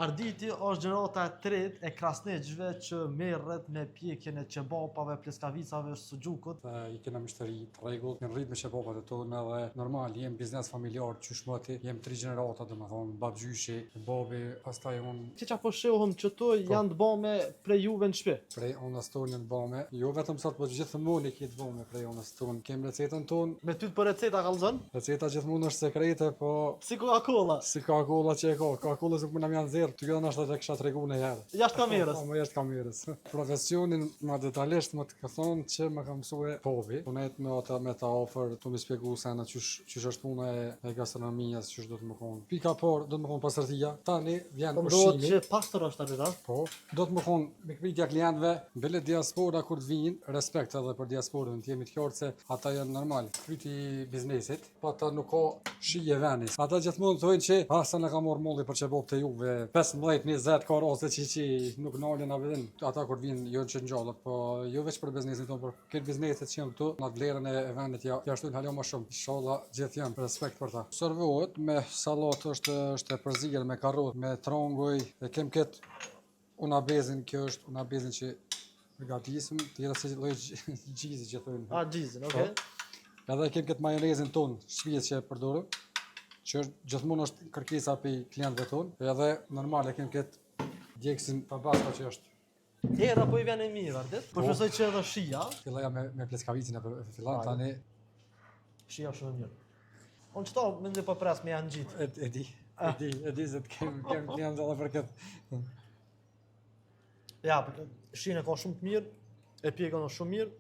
Arditi është gjenerata e tretë e krasniqve që merret me pjekjen e qebapave, pleskavicave, suxhukut. I kena mishteri të rregullt, në rrit me qebapat e tonë edhe normal, jem biznes familjar, qysh moti, jem 3 gjenerata domethënë, babgjyshi, babi, pastaj unë. Si çapo shohëm që to janë të bëme prej juve në shtëpi. Prej onës tonë janë të bëme, jo vetëm sot, po gjithmonë i kitë bëme prej onës tonë. Kem recetën tonë. Me ty të për receta kallëzon? Receta gjithmonë është sekrete, po Si Coca-Cola. si Coca-Cola që e ka. Coca-Cola nuk më na janë zerë, ty edhe është të kisha tregu në herë. Jashtë kamerës. Po, jashtë kamerës. Profesionin më detajisht më të ka thonë që më ka mësue povi. Unet me ata me ta ofër, tu më shpjegu se në qysh është puna e gastronomisë, qysh do të më konë. Pika por do të më konë pasërtia. Tani vjen Po ushqimi. duhet që pastër është aty ta. Po, do të më konë me kritja klientëve, bile diaspora kur të vinë, respekt edhe për diasporën, të jemi të qartë se ata janë normal. Kryti biznesit, po ata nuk ka shije venis. Ata gjithmonë thonë që sa na ka marrë molli për çebop të juve, 15-20 ka raste që nuk nalen avedin. Ata kur vinë jo që ngjallët, po jo vetëm për biznesin tonë, por këtë bizneset që janë këtu, në vlerën e vendit ja shtojnë hala më shumë. Inshallah gjithë janë respekt për ta. Servohet me sallatë është e përzier me karrotë, me trongoj, e kem këtë unabezin, kjo është unabezin që përgatisim, tjera si lloj gjizi që thonë. Gjizin, okay. Edhe kem këtë majonezin ton, shpijes që e përdorim, që është gjithmonë është kërkesa për klientëve tonë, edhe normal e kem këtë djeksin tabasco që është. Era po i vjen e mirë, vërtet. Po shpresoj që edhe shija. Filloja me pleskavicin e fillan, tani Shija shumë mirë. Unë çto mendoj po pres me janë gjitë. e di se të kem klientë edhe për këtë. Ja, shijen e ka shumë të mirë, e pjekën është shumë mirë.